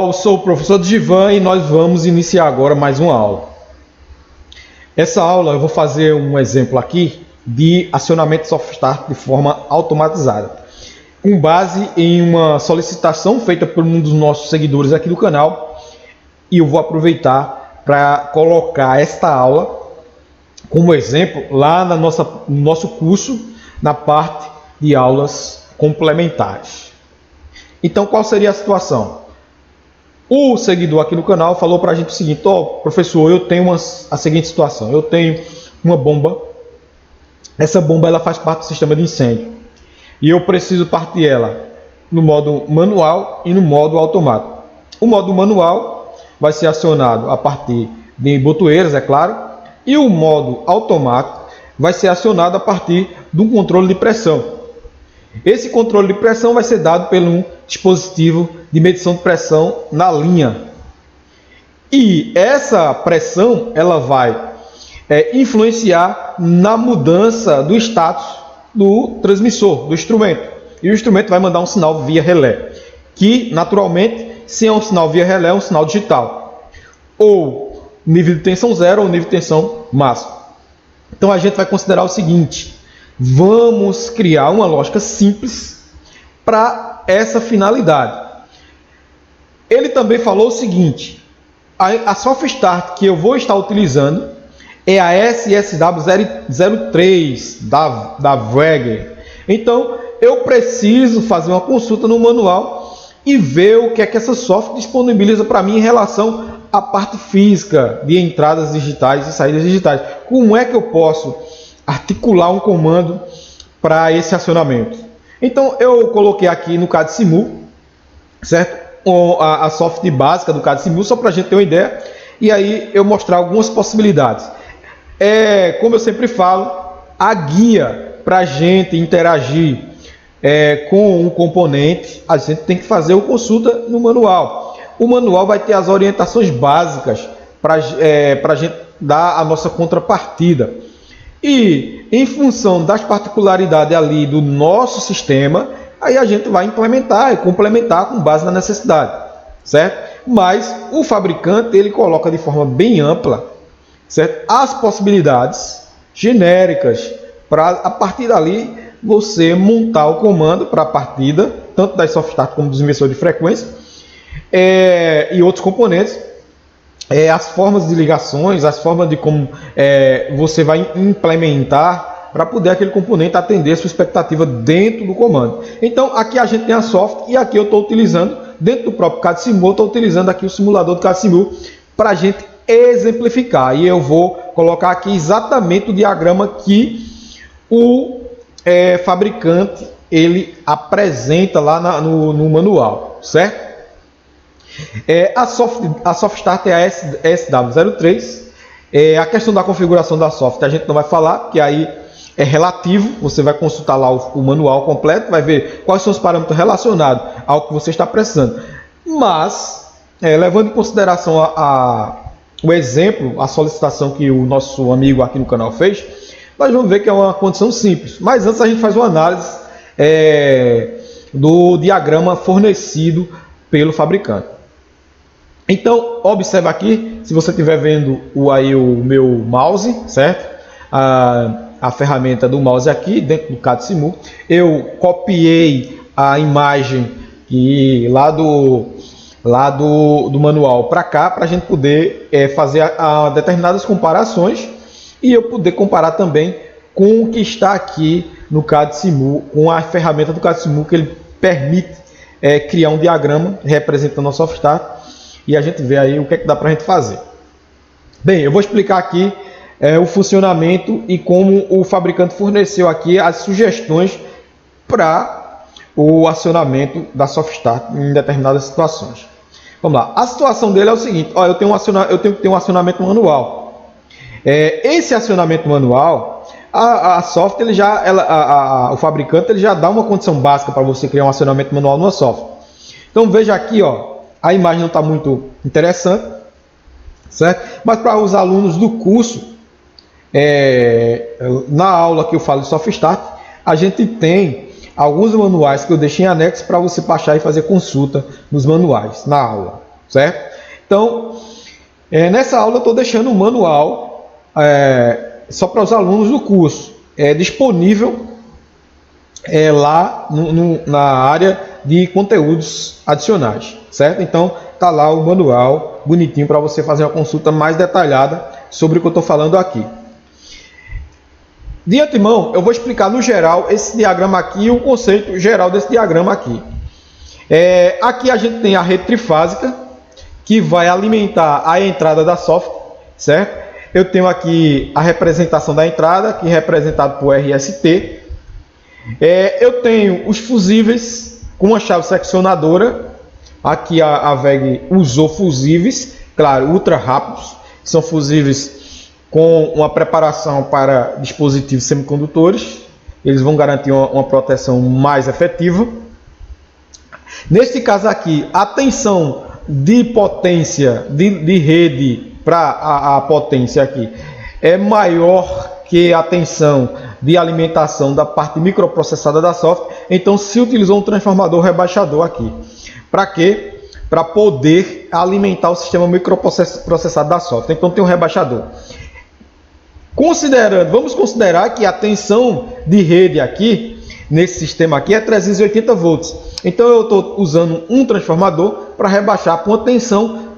Eu sou o professor Divan e nós vamos iniciar agora mais uma aula. Essa aula eu vou fazer um exemplo aqui de acionamento de SoftStart de forma automatizada, com base em uma solicitação feita por um dos nossos seguidores aqui do canal, e eu vou aproveitar para colocar esta aula como exemplo lá no nosso curso, na parte de aulas complementares. Então, qual seria a situação? O seguidor aqui no canal falou para a gente o seguinte: professor, eu tenho a seguinte situação, eu tenho uma bomba, essa bomba ela faz parte do sistema de incêndio, e eu preciso partir ela no modo manual e no modo automático. O modo manual vai ser acionado a partir de botoeiras, é claro, e o modo automático vai ser acionado a partir de um controle de pressão. Esse controle de pressão vai ser dado por um dispositivo de medição de pressão na linha. E essa pressão ela vai influenciar na mudança do status do transmissor, do instrumento. E o instrumento vai mandar um sinal via relé, que naturalmente, se é um sinal via relé, é um sinal digital. Ou nível de tensão zero ou nível de tensão máximo. Então a gente vai considerar o seguinte: vamos criar uma lógica simples para essa finalidade. Ele também falou o seguinte: a SoftStart que eu vou estar utilizando é a SSW03 da Weger. Então eu preciso fazer uma consulta no manual e ver o que é que essa software disponibiliza para mim em relação à parte física de entradas digitais e saídas digitais. Como é que eu posso articular um comando para esse acionamento? Então eu coloquei aqui no CAD-Simu, certo? A software básica do CAD-Simu, só para a gente ter uma ideia, e aí eu mostrar algumas possibilidades. Como eu sempre falo, a guia para a gente interagir com um componente, a gente tem que fazer uma consulta no manual. O manual vai ter as orientações básicas para a gente dar a nossa contrapartida. E em função das particularidades ali do nosso sistema, aí a gente vai implementar e complementar com base na necessidade, certo? Mas o fabricante ele coloca de forma bem ampla, certo, as possibilidades genéricas para a partir dali você montar o comando para a partida, tanto da SoftStart como dos inversores de frequência e outros componentes. As formas de ligações, as formas de como você vai implementar para poder aquele componente atender a sua expectativa dentro do comando. Então aqui a gente tem a software e aqui eu estou utilizando, dentro do próprio CAD-Simu, estou utilizando aqui o simulador do CAD-Simu para a gente exemplificar. E eu vou colocar aqui exatamente o diagrama que o fabricante ele apresenta lá no manual, certo? A SoftStart é a SW03. A questão da configuração da software a gente não vai falar, porque aí é relativo. Você vai consultar lá o manual completo, vai ver quais são os parâmetros relacionados ao que você está precisando. Mas, levando em consideração o exemplo, a solicitação que o nosso amigo aqui no canal fez, nós vamos ver que é uma condição simples. Mas antes a gente faz uma análise do diagrama fornecido pelo fabricante. Então, observe aqui, se você estiver vendo o meu mouse, certo? A ferramenta do mouse aqui, dentro do CAD-Simu, eu copiei a imagem lá do manual para cá, para a gente poder fazer determinadas comparações e eu poder comparar também com o que está aqui no CAD-Simu, com a ferramenta do CAD-Simu, que ele permite criar um diagrama representando a SoftStart. E a gente vê aí o que é que dá para a gente fazer. Bem, eu vou explicar aqui o funcionamento e como o fabricante forneceu aqui as sugestões para o acionamento da SoftStart em determinadas situações. Vamos lá. A situação dele é o seguinte: eu tenho que ter um acionamento manual. Esse acionamento manual, a software o fabricante ele já dá uma condição básica para você criar um acionamento manual numa software. Então veja aqui, a imagem não está muito interessante, certo? Mas para os alunos do curso, na aula que eu falo de SoftStart, a gente tem alguns manuais que eu deixei em anexo para você baixar e fazer consulta nos manuais, na aula. certo? Então, nessa aula eu estou deixando um manual só para os alunos do curso, disponível lá na área de conteúdos adicionais, certo? Então, tá lá o manual bonitinho para você fazer uma consulta mais detalhada sobre o que eu estou falando aqui. De antemão, eu vou explicar no geral esse diagrama aqui e o conceito geral desse diagrama aqui. Aqui a gente tem a rede trifásica, que vai alimentar a entrada da software, certo? Eu tenho aqui a representação da entrada, que é representado por RST. Eu tenho os fusíveis com a chave seccionadora. Aqui a WEG usou fusíveis, claro, ultra rápidos. São fusíveis com uma preparação para dispositivos semicondutores. Eles vão garantir uma proteção mais efetiva. Neste caso aqui, a tensão de potência de rede para a potência aqui é maior que a tensão de alimentação da parte microprocessada da software. Então se utilizou um transformador rebaixador aqui. Para quê? Para poder alimentar o sistema microprocessado da software. Então tem um rebaixador. Vamos considerar que a tensão de rede aqui, nesse sistema aqui, é 380 volts. Então eu estou usando um transformador para rebaixar para uma tensão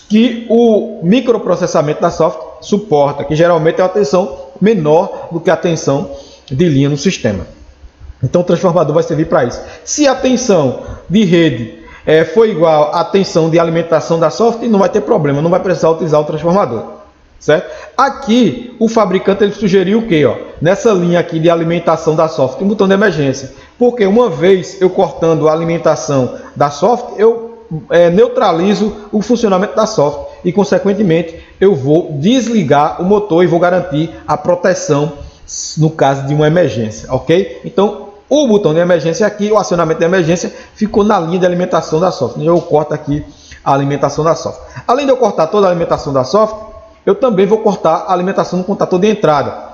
que o microprocessamento da software suporta, que geralmente é uma tensão menor do que a tensão de linha no sistema. Então o transformador vai servir para isso. Se a tensão de rede for igual à tensão de alimentação da software, não vai ter problema, não vai precisar utilizar o transformador. Certo? Aqui o fabricante ele sugeriu o que? Nessa linha aqui de alimentação da software, um botão de emergência. Porque uma vez eu cortando a alimentação da software, eu neutralizo o funcionamento da software e, consequentemente, eu vou desligar o motor e vou garantir a proteção no caso de uma emergência, ok? Então, o botão de emergência aqui, o acionamento de emergência, ficou na linha de alimentação da software. Eu corto aqui a alimentação da software. Além de eu cortar toda a alimentação da software, eu também vou cortar a alimentação do contator de entrada.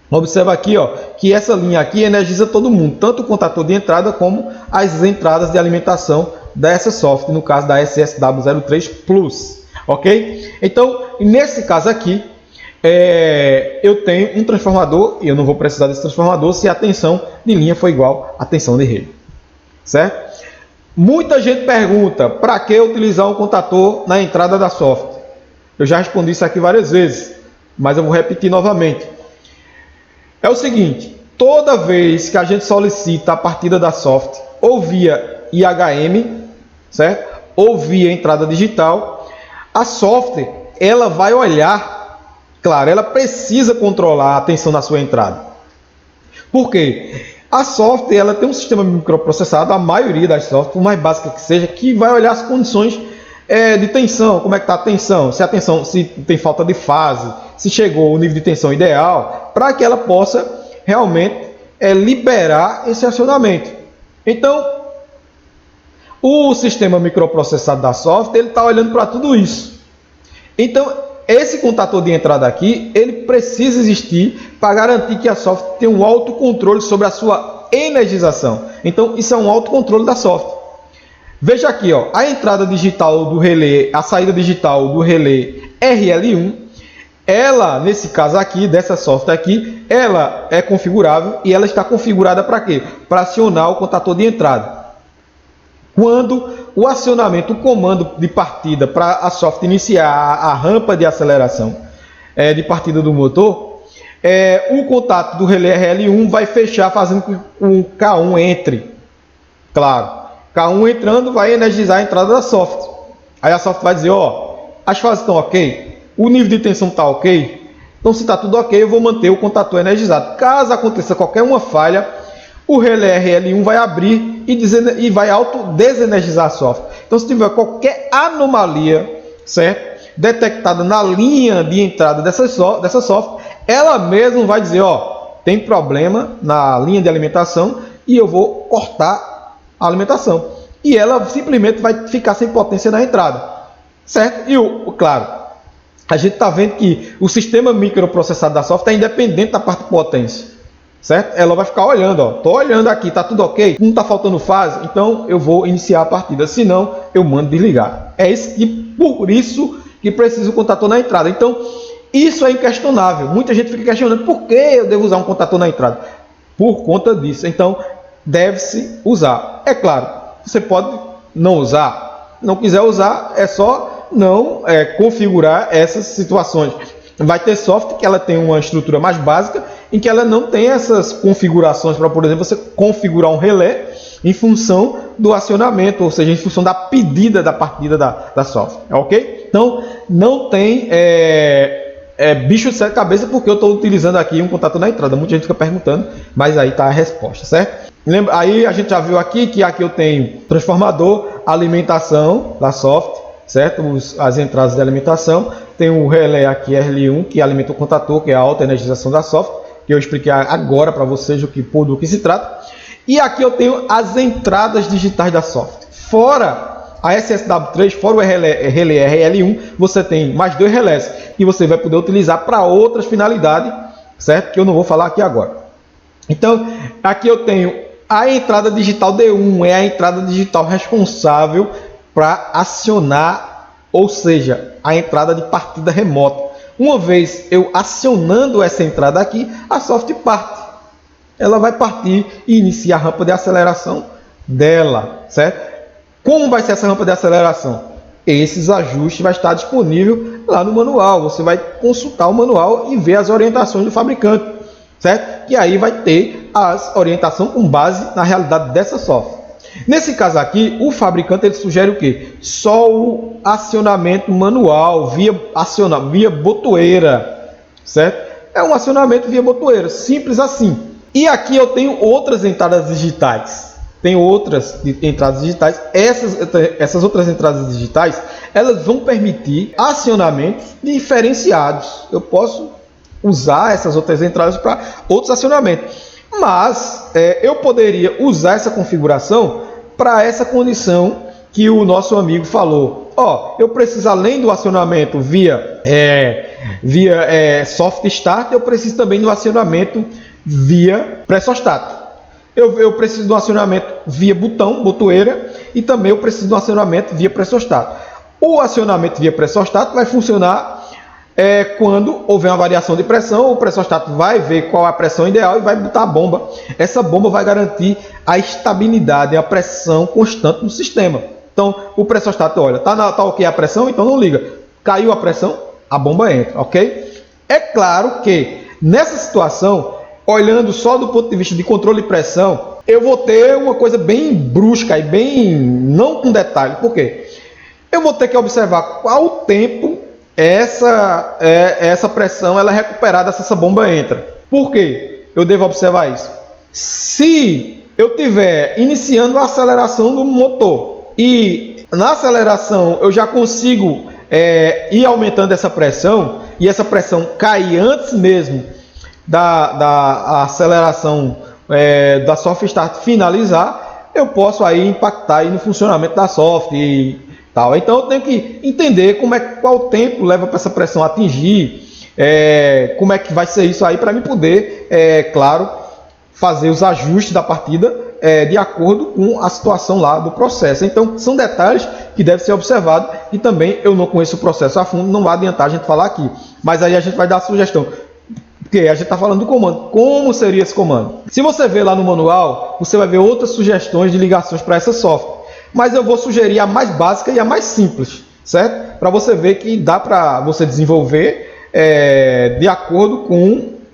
Observa aqui, que essa linha aqui energiza todo mundo, tanto o contator de entrada como as entradas de alimentação dessa software, no caso da SSW03 Plus, ok? Então, nesse caso aqui, eu tenho um transformador e eu não vou precisar desse transformador se a tensão de linha for igual à tensão de rede, certo? Muita gente pergunta, para que utilizar um contator na entrada da software? Eu já respondi isso aqui várias vezes, mas eu vou repetir novamente. É o seguinte, toda vez que a gente solicita a partida da software, ou via IHM, certo? Ou via entrada digital, a software ela vai olhar, claro, ela precisa controlar a tensão da sua entrada. Por quê? A software ela tem um sistema microprocessado, a maioria das softwares, por mais básica que seja, que vai olhar as condições de tensão, como é que está a tensão, se tem falta de fase, se chegou o nível de tensão ideal, para que ela possa realmente liberar esse acionamento. Então, o sistema microprocessado da software, ele está olhando para tudo isso. Então, esse contator de entrada aqui, ele precisa existir para garantir que a software tenha um autocontrole sobre a sua energização. Então, isso é um autocontrole da software. Veja aqui, a entrada digital do relé, a saída digital do relé RL1, ela, nesse caso aqui, dessa software aqui, ela é configurável e ela está configurada para quê? Para acionar o contator de entrada. Quando o acionamento, o comando de partida para a software iniciar a rampa de aceleração de partida do motor, o contato do relé RL1 vai fechar fazendo com que o K1 entre. Claro. K1 entrando vai energizar a entrada da software. Aí a software vai dizer, as fases estão ok, o nível de tensão está ok, então se está tudo ok, eu vou manter o contator energizado. Caso aconteça qualquer uma falha, o relé RL1 vai abrir e vai auto-desenergizar a software. Então se tiver qualquer anomalia, certo, detectada na linha de entrada dessa software, ela mesma vai dizer, tem problema na linha de alimentação e eu vou cortar a alimentação. E ela simplesmente vai ficar sem potência na entrada. Certo? E, claro, a gente está vendo que o sistema microprocessado da software é independente da parte de potência. certo? Ela vai ficar olhando, ó, tô olhando aqui, tá tudo ok? Não tá faltando fase? Então eu vou iniciar a partida, senão eu mando desligar. É esse tipo, por isso que precisa o contator na entrada. Então isso é inquestionável. Muita gente fica questionando por que eu devo usar um contator na entrada. Por conta disso. Então deve-se usar. É claro, você pode não usar. Não quiser usar, é só não configurar essas situações. Vai ter software que ela tem uma estrutura mais básica, em que ela não tem essas configurações para, por exemplo, você configurar um relé em função do acionamento, ou seja, em função da pedida da partida da software, ok? Então, não tem bicho de sete cabeças, porque eu estou utilizando aqui um contator na entrada. Muita gente fica perguntando, mas aí está a resposta, certo? Aí a gente já viu aqui que aqui eu tenho transformador, alimentação da software, certo? As entradas de alimentação. Tem o relé aqui RL1, que alimenta o contator, que é a alta energização da software, que eu expliquei agora para vocês do que se trata. E aqui eu tenho as entradas digitais da software. Fora a SSW3, fora o relé RL1, você tem mais 2 relés, que você vai poder utilizar para outras finalidades, certo? Que eu não vou falar aqui agora. Então, aqui eu tenho a entrada digital D1, é a entrada digital responsável para acionar, ou seja, a entrada de partida remota. Uma vez eu acionando essa entrada aqui, a software parte. Ela vai partir e iniciar a rampa de aceleração dela, certo? Como vai ser essa rampa de aceleração? Esses ajustes vai estar disponível lá no manual. Você vai consultar o manual e ver as orientações do fabricante, certo? E aí vai ter as orientações com base na realidade dessa software. Nesse caso aqui, o fabricante ele sugere o quê? Só o acionamento manual, via botoeira, certo? É um acionamento via botoeira, simples assim. E aqui eu tenho outras entradas digitais. Tem outras entradas digitais. Essas outras entradas digitais, elas vão permitir acionamentos diferenciados. Eu posso usar essas outras entradas para outros acionamentos. Mas eu poderia usar essa configuração para essa condição que o nosso amigo falou. Eu preciso, além do acionamento via soft start, eu preciso também do acionamento via pressostato. Eu preciso do acionamento via botoeira, e também eu preciso do acionamento via pressostato. O acionamento via pressostato vai funcionar quando houver uma variação de pressão. O pressostato vai ver qual é a pressão ideal e vai botar a bomba. Essa bomba vai garantir a estabilidade, a pressão constante no sistema. Então, o pressostato olha, tá ok a pressão, então não liga. Caiu a pressão, a bomba entra, ok? É claro que nessa situação, olhando só do ponto de vista de controle de pressão, eu vou ter uma coisa bem brusca e bem não com detalhe. Por quê? Eu vou ter que observar qual tempo essa pressão ela é recuperada se essa bomba entra. Por quê? Eu devo observar isso. Se eu estiver iniciando a aceleração do motor e na aceleração eu já consigo ir aumentando essa pressão, e essa pressão cair antes mesmo da aceleração da soft start finalizar, eu posso aí impactar aí no funcionamento da software e tal. Então eu tenho que entender qual tempo leva para essa pressão atingir, como é que vai ser isso aí, para mim poder, claro, fazer os ajustes da partida de acordo com a situação lá do processo. Então são detalhes que devem ser observados, e também eu não conheço o processo a fundo, não vai adiantar a gente falar aqui, mas aí a gente vai dar a sugestão. Porque a gente está falando do comando. Como seria esse comando? Se você ver lá no manual, você vai ver outras sugestões de ligações para essa software. Mas eu vou sugerir a mais básica e a mais simples, certo? Para você ver que dá para você desenvolver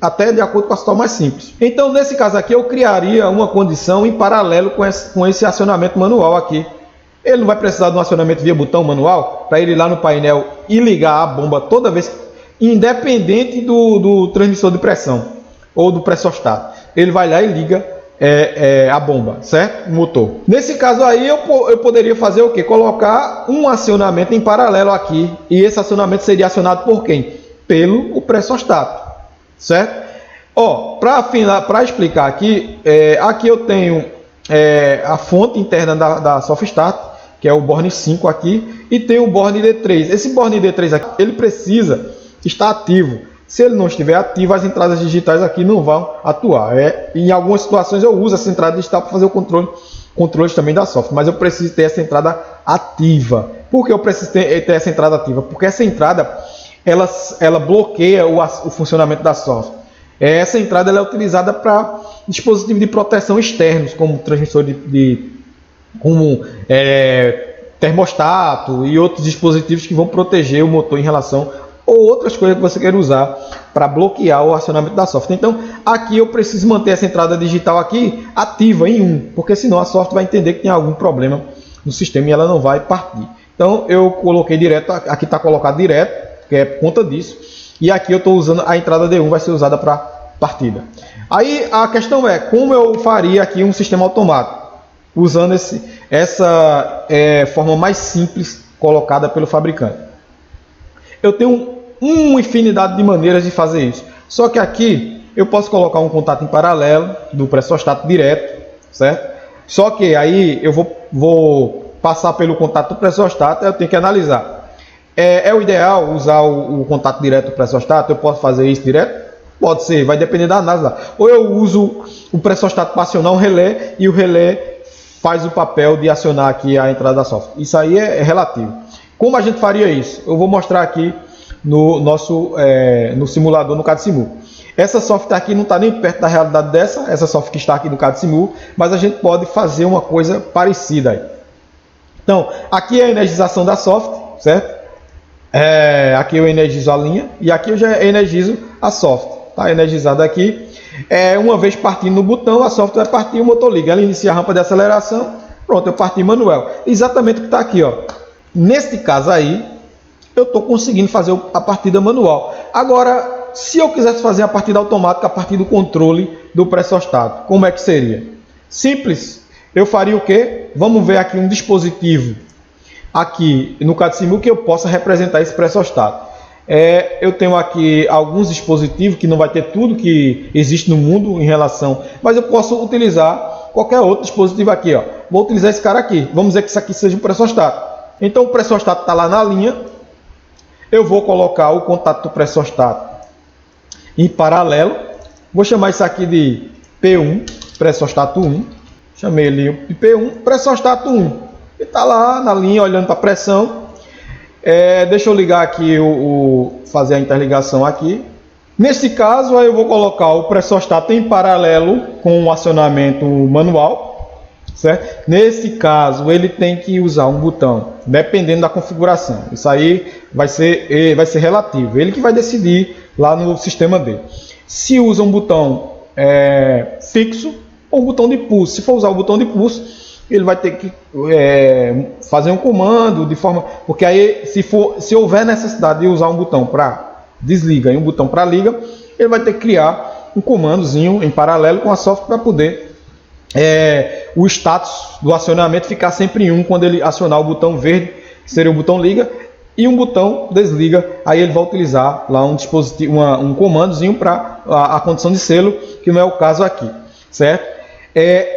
até de acordo com a situação mais simples. Então, nesse caso aqui, eu criaria uma condição em paralelo com esse acionamento manual aqui. Ele não vai precisar de um acionamento via botão manual para ele ir lá no painel e ligar a bomba toda vez, independente do transmissor de pressão ou do pressostato. Ele vai lá e liga a bomba, certo? O motor. Nesse caso aí eu poderia fazer o quê? Colocar um acionamento em paralelo aqui, e esse acionamento seria acionado por quem? Pelo pressostato, certo? Para explicar aqui, aqui eu tenho a fonte interna da soft start, que é o Borne 5 aqui, e tem o Borne D3. Esse Borne D3 aqui, ele precisa estar ativo. Se ele não estiver ativo, as entradas digitais aqui não vão atuar. Em algumas situações eu uso essa entrada digital para fazer o controle também da software, mas eu preciso ter essa entrada ativa. Por que eu preciso ter essa entrada ativa? Porque essa entrada ela bloqueia o funcionamento da software. Essa entrada ela é utilizada para dispositivos de proteção externos, como transmissor como termostato e outros dispositivos que vão proteger o motor em relação ou outras coisas que você quer usar para bloquear o acionamento da software. Então, aqui eu preciso manter essa entrada digital aqui ativa em 1, porque senão a software vai entender que tem algum problema no sistema e ela não vai partir. Então, eu coloquei direto, aqui está colocado direto, que é por conta disso, e aqui eu estou usando a entrada D1, vai ser usada para partida. Aí a questão é, como eu faria aqui um sistema automático, usando essa forma mais simples colocada pelo fabricante. Eu tenho uma infinidade de maneiras de fazer isso. Só que aqui eu posso colocar um contato em paralelo do pressostato direto, certo? Só que aí eu vou passar pelo contato do pressostato, eu tenho que analisar. É o ideal usar o contato direto do pressostato? Eu posso fazer isso direto? Pode ser, vai depender da análise lá. Ou eu uso o pressostato para acionar um relé e o relé faz o papel de acionar aqui a entrada da software. Isso aí é relativo. Como a gente faria isso? Eu vou mostrar aqui no simulador, no CAD-Simu. Essa software aqui não está nem perto da realidade essa software que está aqui no CAD-Simu, mas a gente pode fazer uma coisa parecida aí. Então, aqui é a energização da software, certo? Aqui eu energizo a linha e aqui eu já energizo a software. Está energizada aqui. Uma vez partindo no botão, a software vai partir e o motor liga. Ela inicia a rampa de aceleração. Pronto, eu parti manual. Exatamente o que está aqui, ó. Neste caso aí, eu estou conseguindo fazer a partida manual. Agora, se eu quisesse fazer a partida automática a partir do controle do pressostato, como é que seria? Simples. Eu faria o quê? Vamos ver aqui um dispositivo aqui no CAD-Simu que eu possa representar esse pressostato. Eu tenho aqui alguns dispositivos que não vai ter tudo que existe no mundo em relação, mas eu posso utilizar qualquer outro dispositivo aqui, ó. Vou utilizar esse cara aqui. Vamos dizer que isso aqui seja um pressostato. Então o pressostato está lá na linha. Eu vou colocar o contato do pressostato em paralelo. Vou chamar isso aqui de P1, pressostato 1. Chamei ele de P1, pressostato 1. Ele está lá na linha olhando para a pressão. Deixa eu ligar aqui, fazer a interligação aqui. Nesse caso, aí eu vou colocar o pressostato em paralelo com o acionamento manual. Certo? Nesse caso, ele tem que usar um botão, dependendo da configuração. Isso aí vai ser relativo. Ele que vai decidir lá no sistema dele. Se usa um botão fixo ou um botão de pulso. Se for usar o botão de pulso, ele vai ter que fazer um comando de forma... Porque aí, se houver necessidade de usar um botão para desliga e um botão para liga, ele vai ter que criar um comandozinho em paralelo com a software para poder... o status do acionamento ficar sempre em 1 quando ele acionar o botão verde, que seria o botão liga, e um botão desliga. Aí ele vai utilizar lá um dispositivo, um comandozinho para a condição de selo, que não é o caso aqui, certo?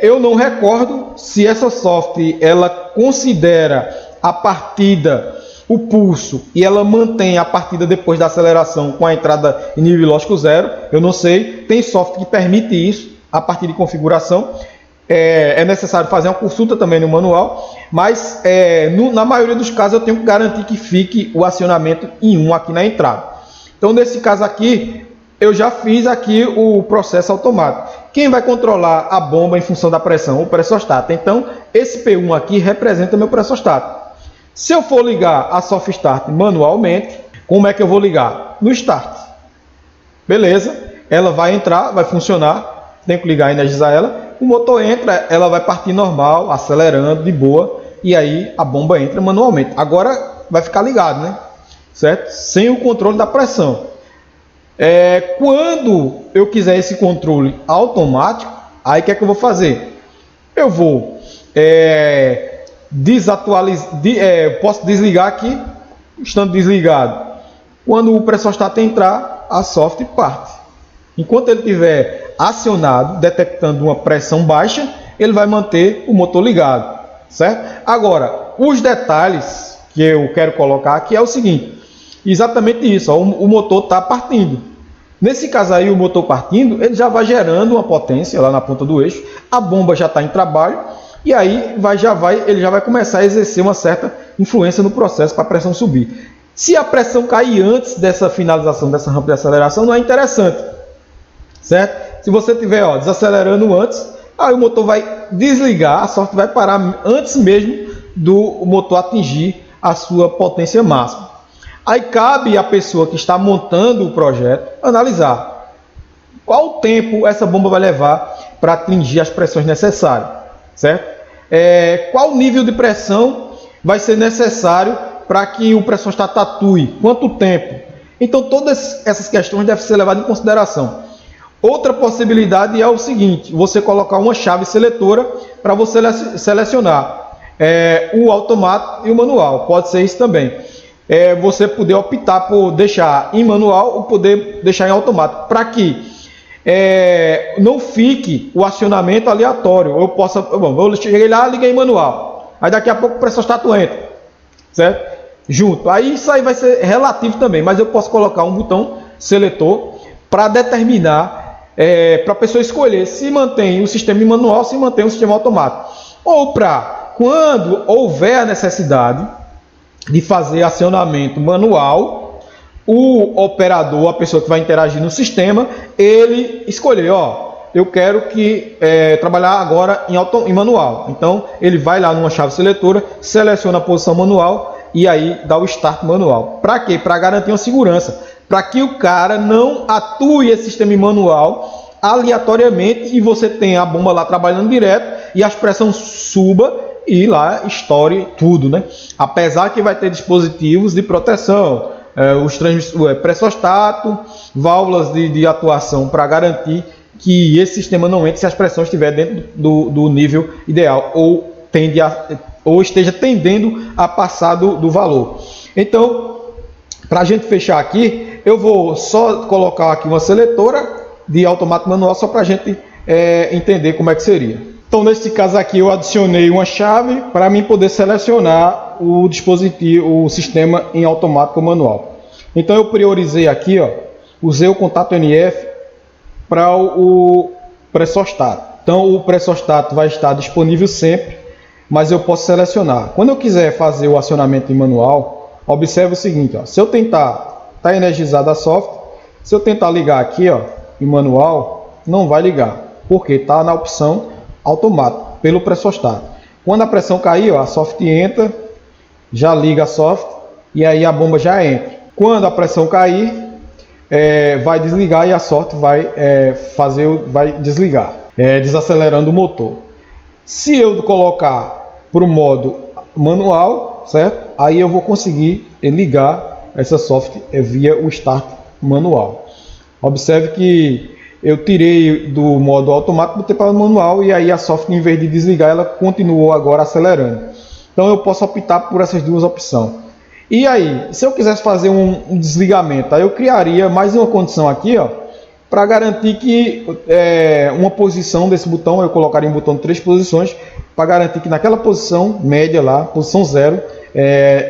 Eu não recordo se essa software ela considera a partida, o pulso, e ela mantém a partida depois da aceleração com a entrada em nível lógico 0. Eu não sei, tem software que permite isso a partir de configuração. É necessário fazer uma consulta também no manual, mas na maioria dos casos eu tenho que garantir que fique o acionamento em 1 aqui na entrada. Então nesse caso aqui, eu já fiz aqui o processo automático. Quem vai controlar a bomba em função da pressão? O pressostato. Então esse P1 aqui representa meu pressostato. Se eu for ligar a Soft Start manualmente, como é que eu vou ligar? No Start. Beleza, ela vai entrar, vai funcionar, tenho que ligar e energizar ela. O motor entra, ela vai partir normal, acelerando de boa, e aí a bomba entra manualmente. Agora vai ficar ligado, né? Certo? Sem o controle da pressão. Quando eu quiser esse controle automático, aí o que é que eu vou fazer? Eu vou desatualizar, posso desligar aqui, estando desligado. Quando o pressostato entrar, a software parte. Enquanto ele estiver acionado, detectando uma pressão baixa, ele vai manter o motor ligado, certo? Agora, os detalhes que eu quero colocar aqui é o seguinte, exatamente isso, ó, o motor está partindo. Nesse caso aí, o motor partindo, ele já vai gerando uma potência lá na ponta do eixo, a bomba já está em trabalho, e aí ele já vai começar a exercer uma certa influência no processo para a pressão subir. Se a pressão cair antes dessa finalização dessa rampa de aceleração, não é interessante, certo? Se você estiver desacelerando antes, aí o motor vai desligar, a software vai parar antes mesmo do motor atingir a sua potência máxima. Aí cabe à pessoa que está montando o projeto analisar qual tempo essa bomba vai levar para atingir as pressões necessárias, certo? Qual nível de pressão vai ser necessário para que o pressostat atue, quanto tempo. Então todas essas questões devem ser levadas em consideração. Outra possibilidade é o seguinte: você colocar uma chave seletora para você selecionar o automático e o manual. Pode ser isso também. Você poder optar por deixar em manual ou poder deixar em automático, para que não fique o acionamento aleatório. Eu possa, eu cheguei lá, liguei em manual, aí daqui a pouco o pressostat entra, certo? Junto. Aí isso aí vai ser relativo também, mas eu posso colocar um botão seletor para determinar, para a pessoa escolher se mantém o sistema em manual, se mantém o sistema automático, ou para quando houver a necessidade de fazer acionamento manual, o operador, a pessoa que vai interagir no sistema, ele escolher, eu quero trabalhar agora em manual. Então ele vai lá numa chave seletora, seleciona a posição manual e aí dá o start manual. Para quê? Para garantir uma segurança, para que o cara não atue esse sistema em manual aleatoriamente e você tenha a bomba lá trabalhando direto e a pressão suba e lá estoure tudo, né? Apesar que vai ter dispositivos de proteção, pressostato, válvulas de atuação para garantir que esse sistema não entre se as pressões estiverem dentro do nível ideal ou esteja tendendo a passar do valor. Então, para a gente fechar aqui, eu vou só colocar aqui uma seletora de automático manual só para a gente entender como é que seria. Então, nesse caso aqui, eu adicionei uma chave para mim poder selecionar o dispositivo, o sistema em automático manual. Então, eu priorizei aqui, usei o contato NF para o pressostato. Então, o pressostato vai estar disponível sempre, mas eu posso selecionar. Quando eu quiser fazer o acionamento em manual, observe o seguinte: se eu tentar, está energizada a software, se eu tentar ligar aqui, em manual, não vai ligar, porque está na opção automático, pelo pressostato. Quando a pressão cair, a software entra, já liga a software e aí a bomba já entra. Quando a pressão cair, vai desligar e a software vai desligar, desacelerando o motor. Se eu colocar para o modo manual, certo? Aí eu vou conseguir ligar essa software via o start manual. Observe que eu tirei do modo automático, botei para o manual e aí a software, em vez de desligar, ela continuou agora acelerando. Então eu posso optar por essas duas opções. E aí, se eu quisesse fazer um desligamento, aí eu criaria mais uma condição aqui, para garantir que uma posição desse botão, eu colocaria um botão de 3 posições, para garantir que naquela posição média lá, posição 0,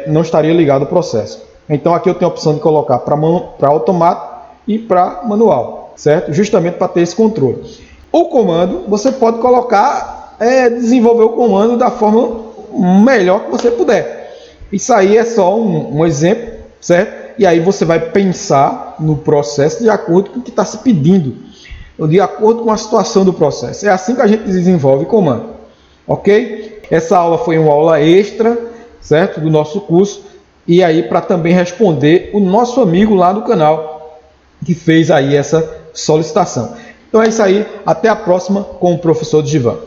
não estaria ligado o processo. Então aqui eu tenho a opção de colocar para automático e para manual, certo? Justamente para ter esse controle. O comando, você pode colocar, desenvolver o comando da forma melhor que você puder. Isso aí é só um exemplo, certo? E aí você vai pensar no processo de acordo com o que está se pedindo, de acordo com a situação do processo. É assim que a gente desenvolve comando, ok? Essa aula foi uma aula extra, certo? Do nosso curso. E aí para também responder o nosso amigo lá do canal, que fez aí essa solicitação. Então é isso aí, até a próxima com o professor Divan.